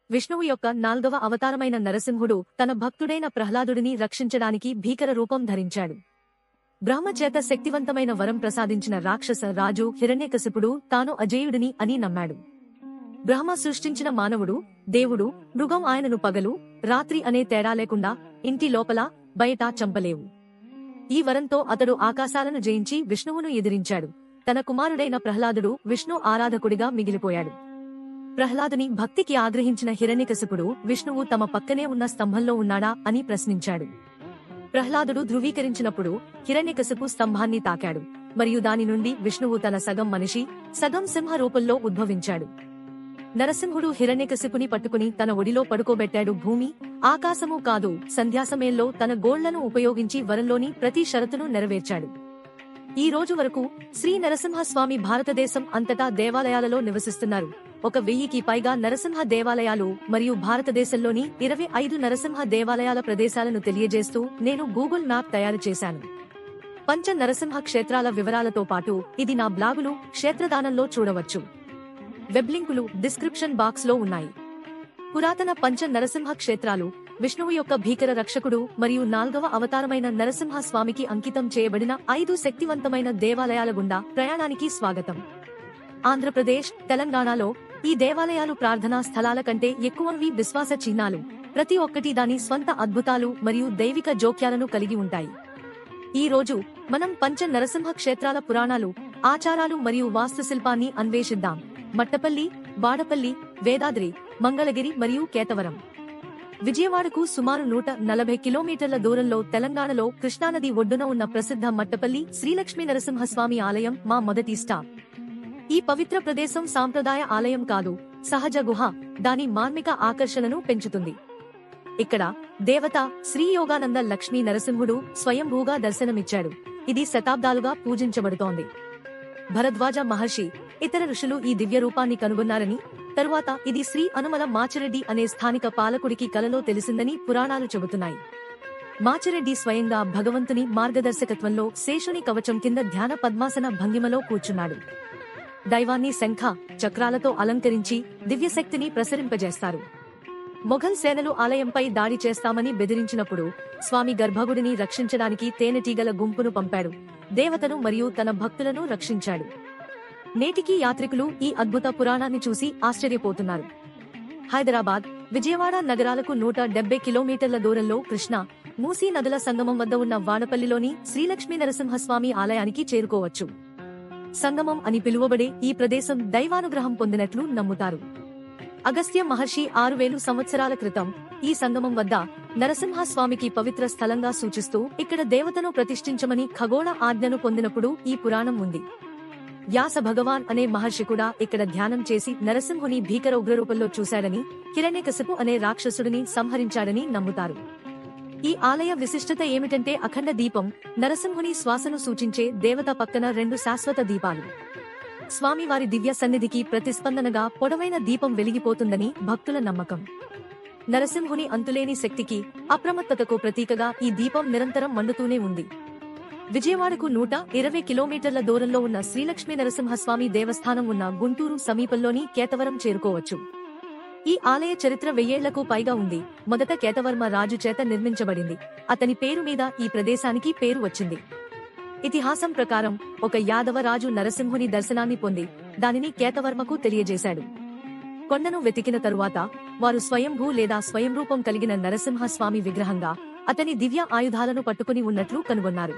విష్ణువు యొక్క 4వ అవతారమైన నరసింహుడు తన భక్తుడైన ప్రహ్లాదుడిని రక్షించడానికి భీకర రూపం ధరించాడు. బ్రహ్మచేత శక్తివంతమైన వరం ప్రసాదించిన రాక్షస రాజు హిరణ్యకశిపుడు తాను అజేయుడిని అని నమ్మాడు. బ్రహ్మ సృష్టించిన మానవుడు, దేవుడు, మృగం ఆయనను పగలు, రాత్రి అనే తేడా లేకుండా ఇంటి లోపల, బయట చంపలేవు. ఈ వరంతో అతడు ఆకాశాలను జయించి విష్ణువును ఎదిరించాడు. తన కుమారుడైన ప్రహ్లాదుడు విష్ణు ఆరాధకుడిగా మిగిలిపోయాడు. ప్రహ్లాదుని భక్తికి ఆగ్రహించిన హిరణ్యకశిపుడు విష్ణువు తమ పక్కనే ఉన్న స్తంభంలో ఉన్నాడా అని ప్రశ్నించాడు. ప్రహ్లాదుడు ధృవీకరించినప్పుడు హిరణ్యకశిపు స్తంభాన్ని తాకాడు మరియు దాని నుండి విష్ణువు తన సగం మనిషి, సగం సింహ రూపంలో ఉద్భవించాడు. నరసింహుడు హిరణ్యకశిపుని పట్టుకుని తన ఒడిలో పడుకోబెట్టాడు. భూమి, ఆకాశము కాదు, సంధ్యాసమయంలో తన గోళ్లను ఉపయోగించి వరంలోని ప్రతి షరతును నెరవేర్చాడు. ఈ రోజు వరకు శ్రీ నరసింహస్వామి భారతదేశం అంతటా దేవాలయాలలో నివసిస్తున్నారు. 1000కి పైగా నరసింహ దేవాలయాలు మరియు భారతదేశంలోని 25 నరసింహ దేవాలయాల ప్రదేశాలను తెలియజేస్తూ నేను గూగుల్ మ్యాప్ తయారు చేశాను. పంచ నరసింహ క్షేత్రాల వివరాలతో పాటు ఇది నా బ్లాగులు క్షేత్రదానంలో చూడవచ్చు. వెబ్ లింకులు డిస్క్రిప్షన్ బాక్స్ లో ఉన్నాయి. పురాతన పంచ నరసింహ క్షేత్రాలు విష్ణువు యొక్క భీకర రక్షకుడు మరియు 4వ అవతారమైన నరసింహ స్వామికి అంకితం చేయబడిన 5 శక్తివంతమైన దేవాలయాల గుండా ప్రయాణానికి స్వాగతం. ఆంధ్రప్రదేశ్, తెలంగాణలో ఈ దేవాలయాలు ప్రార్థనా స్థలాల కంటే ఎక్కువవి విశ్వాస చిహ్నాలు. ప్రతి ఒక్కటి దాని స్వంత అద్భుతాలు మరియు దైవిక జోక్యాలను కలిగి ఉంటాయి. ఈ రోజు మనం పంచ నరసింహ క్షేత్రాల పురాణాలు, ఆచారాలు మరియు వాస్తుశిల్పాన్ని అన్వేషిద్దాం. మట్టపల్లి, వాడపల్లి, వేదాద్రి, మంగళగిరి మరియు కేతవరం. విజయవాడకు సుమారు 140 కిలోమీటర్ల దూరంలో తెలంగాణలో కృష్ణానది ఒడ్డున ఉన్న ప్రసిద్ధ మట్టపల్లి శ్రీలక్ష్మీ నరసింహస్వామి ఆలయం మా మొదటి స్టాప్. ఈ పవిత్ర ప్రదేశం సాంప్రదాయ ఆలయం కాదు, సహజ గుహ దాని మార్మిక ఆకర్షణను పెంచుతుంది. ఇక్కడ దేవత శ్రీ యోగానంద లక్ష్మీ నరసింహుడు స్వయంభూగా దర్శనమిచ్చాడు. ఇది శతాబ్దాలుగా పూజించబడుతోంది. భరద్వాజ మహర్షి, ఇతర ఋషులు ఈ దివ్య రూపాన్ని కనుగొన్నారని, తరువాత ఇది శ్రీ అనుమల మాచిరెడ్డి అనే స్థానిక పాలకుడికి కలలో తెలిసిందని పురాణాలు చెబుతున్నాయి. మాచిరెడ్డి స్వయంగా భగవంతుని మార్గదర్శకత్వంలో శేషుని కవచం కింద ధ్యాన పద్మాసన భంగిమలో కూర్చున్నాడు. దైవాన్ని శంఖ, చక్రాలతో అలంకరించి దివ్యశక్తిని ప్రసరింపజేస్తారు. మొఘల్ సేనలు ఆలయంపై దాడి చేస్తామని బెదిరించినప్పుడు స్వామి గర్భగుడిని రక్షించడానికి తేనెటీగల గుంపును పంపాడు. దేవతను మరియు తన భక్తులను రక్షించాడు. నేటికీ యాత్రికులు ఈ అద్భుత పురాణాన్ని చూసి ఆశ్చర్యపోతున్నారు. హైదరాబాద్, విజయవాడ నగరాలకు 170 కిలోమీటర్ల దూరంలో కృష్ణా, మూసీ నదుల సంగమం వద్ద ఉన్న వాడపల్లిలోని శ్రీలక్ష్మీ నరసింహస్వామి ఆలయానికి చేరుకోవచ్చు. సంగమం అని పిలువబడే ఈ ప్రదేశం దైవానుగ్రహం పొందినట్లు నమ్ముతారు. అగస్త్య మహర్షి 6000 సంవత్సరాల క్రితం ఈ సంగమం వద్ద నరసింహస్వామికి పవిత్ర స్థలంగా సూచిస్తూ ఇక్కడ దేవతను ప్రతిష్ఠించమని ఖగోళ ఆజ్ఞను పొందినప్పుడు ఈ పురాణం ఉంది. వ్యాస భగవాన్ అనే మహర్షి కూడా ఇక్కడ ధ్యానం చేసి నరసింహుని భీకర ఉగ్రరూపంలో చూశాడని, హిరణ్యకశిపు అనే రాక్షసుడిని సంహరించాడని నమ్ముతారు. ఈ ఆలయ విశిష్టత ఏమిటంటే అఖండ దీపం, నరసింహుని శ్వాసను సూచించే దేవత పక్కన 2 శాశ్వత దీపాలు. స్వామివారి దివ్య సన్నిధికి ప్రతిస్పందనగా పొడవైన దీపం వెలిగిపోతుందని భక్తుల నమ్మకం. నరసింహుని అంతులేని శక్తికి, అప్రమత్తతకు ప్రతీకగా ఈ దీపం నిరంతరం మండుతూనే ఉంది. విజయవాడకు 120 కిలోమీటర్ల దూరంలో ఉన్న శ్రీలక్ష్మీ నరసింహస్వామి దేవస్థానం ఉన్న గుంటూరు సమీపంలోని కేతవరం చేరుకోవచ్చు. ఈ ఆలయ చరిత్ర 1000 ఏళ్లకు పైగా ఉంది. మొదట కేతవర్మ రాజు చేత నిర్మించబడింది. అతని పేరు మీద ఈ ప్రదేశానికి పేరు వచ్చింది. ఇతిహాసం ప్రకారం ఒక యాదవ రాజు నరసింహుని దర్శనాన్ని పొంది దానిని కేతవర్మకు తెలియజేశాడు. కొండను వెతికిన తరువాత వారు స్వయంభూ లేదా స్వయంరూపం కలిగిన నరసింహస్వామి విగ్రహంగా అతని దివ్య ఆయుధాలను పట్టుకుని ఉన్నట్లు కనుగొన్నారు.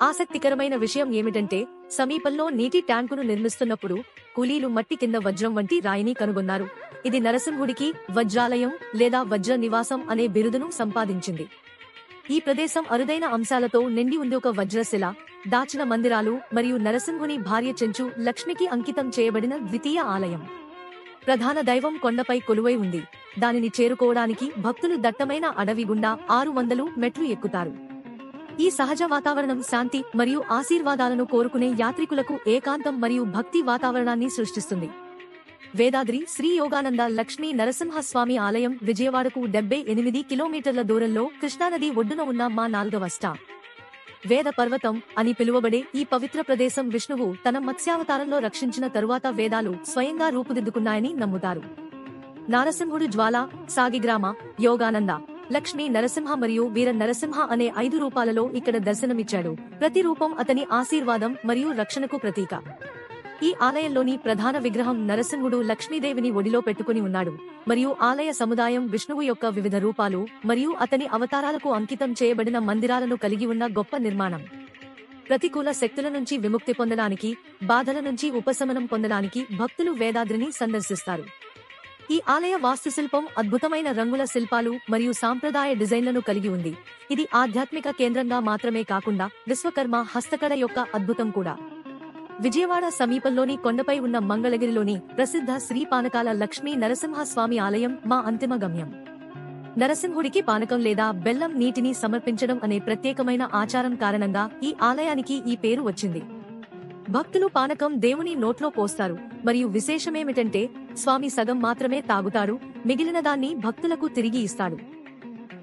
ఆసక్తికరమైన విషయం ఏమిటంటే సమీపంలో నీటి ట్యాంకును నిర్మిస్తున్నప్పుడు కూలీలు మట్టి కింద వజ్రం వంటి రాయిని కనుగొన్నారు. ఇది నరసింహుడికి వజ్రాలయం లేదా వజ్ర నివాసం అనే బిరుదును సంపాదించింది. ఈ ప్రదేశం అరుదైన అంశాలతో నిండి ఉంది. ఒక వజ్రశిల, దాచిన మందిరాలు మరియు నరసింహుని భార్య చెంచు లక్ష్మికి అంకితం చేయబడిన ద్వితీయ ఆలయం. ప్రధాన దైవం కొండపై కొలువై ఉంది. దానిని చేరుకోవడానికి భక్తులు దట్టమైన అడవి గుండా 600 మెట్లు ఎక్కుతారు. ఈ సహజ వాతావరణం శాంతి మరియు ఆశీర్వాదాలను కోరుకునే యాత్రికులకు ఏకాంతం మరియు భక్తి వాతావరణాన్ని సృష్టిస్తుంది. వేదాద్రి శ్రీ యోగానంద లక్ష్మీ నరసింహస్వామి ఆలయం విజయవాడకు 78 కిలోమీటర్ల దూరంలో కృష్ణానది ఒడ్డున ఉన్న మా 4వ స్టాప్. వేద పర్వతం అని పిలువబడే ఈ పవిత్ర ప్రదేశం విష్ణువు తన మత్స్యావతారంలో రక్షించిన తరువాత వేదాలు స్వయంగా రూపుదిద్దుకున్నాయని నమ్ముతారు. నారసింహుడు జ్వాల, సాగిగ్రామ, యోగానంద, లక్ష్మీ నరసింహ మరియు వీర నరసింహ అనే 5 రూపాలలో ఇక్కడ దర్శనమిచ్చాడు. ప్రతి రూపం అతని ఆశీర్వాదం మరియు రక్షణకు ప్రతీక. ఈ ఆలయంలోని ప్రధాన విగ్రహం నరసింహుడు లక్ష్మీదేవిని ఒడిలో పెట్టుకుని ఉన్నాడు మరియు ఆలయ సముదాయం విష్ణువు యొక్క వివిధ రూపాలు మరియు అతని అవతారాలకు అంకితం చేయబడిన మందిరాలను కలిగి ఉన్న గొప్ప నిర్మాణం. ప్రతికూల శక్తుల నుంచి విముక్తి పొందడానికి, బాధల నుంచి ఉపశమనం పొందడానికి భక్తులు వేదాద్రిని సందర్శిస్తారు. ఈ ఆలయ వాస్తుశిల్పం అద్భుతమైన రంగుల శిల్పాలు మరియు సాంప్రదాయ డిజైన్లను కలిగి ఉంది. ఇది ఆధ్యాత్మిక కేంద్రంగా మాత్రమే కాకుండా విశ్వకర్మ హస్తకళ యొక్క అద్భుతం కూడా. విజయవాడ సమీపంలోని కొండపై ఉన్న మంగళగిరిలోని ప్రసిద్ధ శ్రీ పానకాల లక్ష్మీ నరసింహస్వామి ఆలయం మా అంతిమ గమ్యం. నరసింహుడికి పానకం లేదా బెల్లం నీటిని సమర్పించడం అనే ప్రత్యేకమైన ఆచారం కారణంగా ఈ ఆలయానికి ఈ పేరు వచ్చింది. భక్తులు పానకం దేవుని నోట్లో పోస్తారు మరియు విశేషమేమిటంటే స్వామి సగం మాత్రమే తాగుతాడు, మిగిలిన దాన్ని భక్తులకు తిరిగి ఇస్తాడు.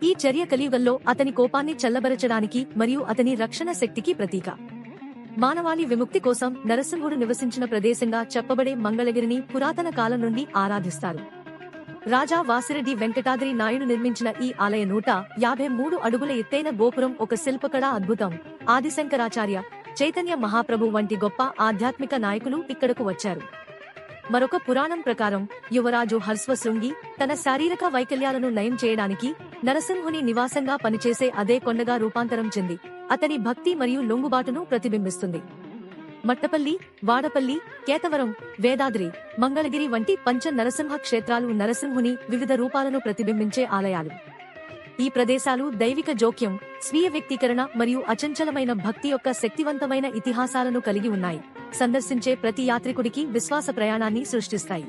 ఈ చర్య కలియుగంలో అతని కోపాన్ని చల్లబరచడానికి మరియు అతని రక్షణ శక్తికి ప్రతీక. మానవాళి విముక్తి కోసం నరసింహుడు నివసించిన ప్రదేశంగా చెప్పబడే మంగళగిరిని పురాతన కాలం నుండి ఆరాధిస్తారు. రాజా వాసిరెడ్డి వెంకటాద్రి నాయుడు నిర్మించిన ఈ ఆలయ 153 అడుగుల ఎత్తైన గోపురం ఒక శిల్పకళా అద్భుతం. ఆదిశంకరాచార్య, చైతన్య మహాప్రభు వంటి గొప్ప ఆధ్యాత్మిక నాయకులు ఇక్కడకు వచ్చారు. మరొక పురాణం ప్రకారం యువరాజు హర్స్వశృంగి తన శారీరక వైకల్యాలను నయం చేయడానికి నరసింహుని నివాసంగా పనిచేసే అదే కొండగా రూపాంతరం చెంది అతని భక్తి మరియు లొంగుబాటును ప్రతిబింబిస్తుంది. మట్టపల్లి, వాడపల్లి, కేతవరం, వేదాద్రి, మంగళగిరి వంటి పంచ నరసింహ క్షేత్రాలు నరసింహుని వివిధ రూపాలను ప్రతిబింబించే ఆలయాలు. ఈ ప్రదేశాలు దైవిక జోక్యం, స్వీయ వ్యక్తీకరణ మరియు అచంచలమైన భక్తి యొక్క శక్తివంతమైన ఇతిహాసాలను కలిగి ఉన్నాయి. సందర్శించే ప్రతి యాత్రికుడికి విశ్వాస ప్రయాణాన్ని సృష్టిస్తాయి.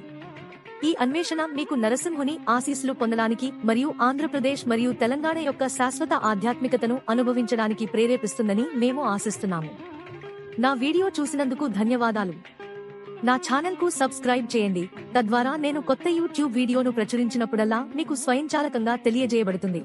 ఈ అన్వేషణ మీకు నరసింహుని ఆశీస్సులు పొందడానికి మరియు ఆంధ్రప్రదేశ్ మరియు తెలంగాణ యొక్క శాశ్వత ఆధ్యాత్మికతను అనుభవించడానికి ప్రేరేపిస్తుందని మేము ఆశిస్తున్నాము. నా వీడియో చూసినందుకు ధన్యవాదాలు. నా ఛానల్కు సబ్స్క్రైబ్ చేయండి, తద్వారా నేను కొత్త యూట్యూబ్ వీడియోను ప్రచురించినప్పుడల్లా మీకు స్వయంచాలకంగా తెలియజేయబడుతుంది.